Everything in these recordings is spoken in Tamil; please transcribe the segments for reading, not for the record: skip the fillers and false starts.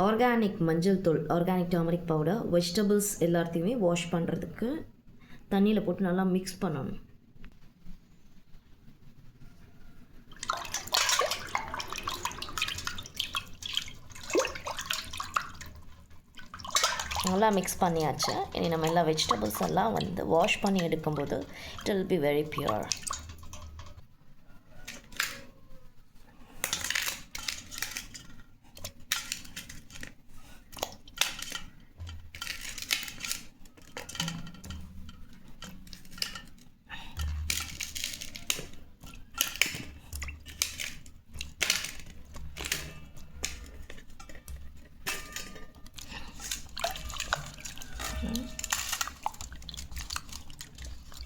ஆர்கானிக் மஞ்சள் தூள், ஆர்கானிக் டர்மரிக் பவுடர், வெஜிடபிள்ஸ் எல்லாத்தையுமே வாஷ் பண்ணுறதுக்கு தண்ணியில் போட்டு நல்லா மிக்ஸ் பண்ணணும். நல்லா மிக்ஸ் பண்ணியாச்சு. இனி நம்ம எல்லா வெஜிடபிள்ஸ் எல்லாம் வாஷ் பண்ணி எடுக்கும்போது it will be very pure.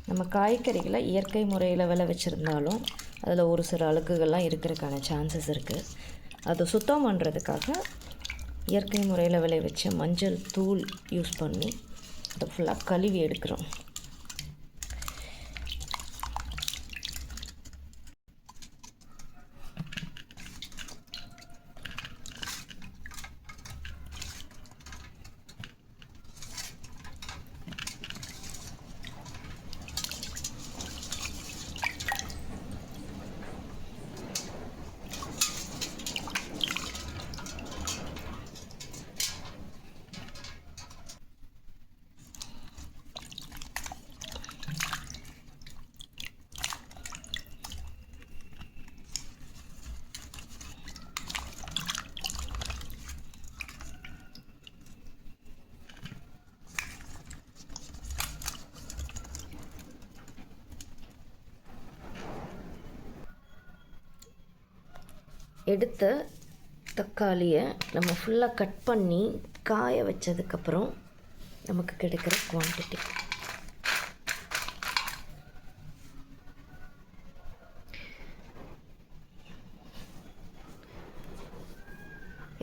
நம்ம காய்கறிகளை இயற்கை முறையில் விளைவிச்சிருந்தாலும் அதில் ஒரு சில அழுக்குகள்லாம் இருக்கிறதுக்கான சான்சஸ் இருக்குது. அதை சுத்தம் பண்ணுறதுக்காக இயற்கை முறையில் விளைவிச்ச மஞ்சள் தூள் யூஸ் பண்ணி அதை ஃபுல்லாக கழுவி எடுக்கிறோம். எடுத்த தக்காளியை நம்ம ஃபுல்லாக கட் பண்ணி காய வச்சதுக்கப்புறம் நமக்கு கிடைக்கிற குவான்டிட்டி.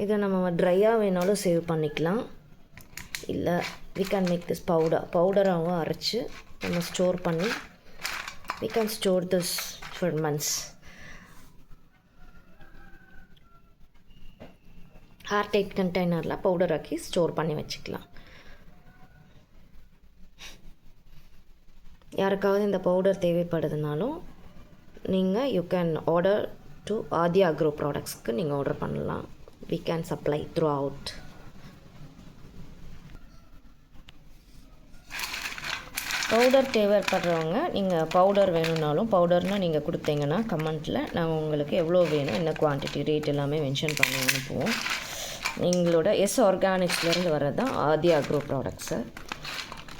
இதை நம்ம ட்ரையாக வேணாலும் சேவ் பண்ணிக்கலாம். இல்லை we can make this பவுடராகவும் அரைச்சி நம்ம ஸ்டோர் பண்ணி we can store this for months. Airtight கண்டெய்னரில் பவுடர் ஆக்கி ஸ்டோர் பண்ணி வச்சுக்கலாம். யாருக்காவது இந்த பவுடர் தேவைப்படுதுனாலும் நீங்கள் you can order to Aadhi agro ப்ராடக்ட்ஸ்க்கு நீங்கள் ஆர்டர் பண்ணலாம். we can supply throughout. Powder தேவைப்படுறவங்க நீங்கள் பவுடர் வேணும்னாலும் பவுடர்னால் நீங்கள் கொடுத்தீங்கன்னா கமெண்ட்டில் நாங்கள் உங்களுக்கு எவ்வளோ வேணும், என்ன குவான்டிட்டி, ரேட் எல்லாமே மென்ஷன் பண்ணி அனுப்புவோம். எங்களோட ஆர்கானிக்ஸ்லேருந்து வர்றது தான் ஆதி அக்ரோ ப்ராடக்ட்ஸு.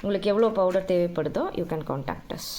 உங்களுக்கு எவ்வளோ பவுடர் தேவைப்படுதோ யூ கேன் கான்டாக்ட் அஸ்.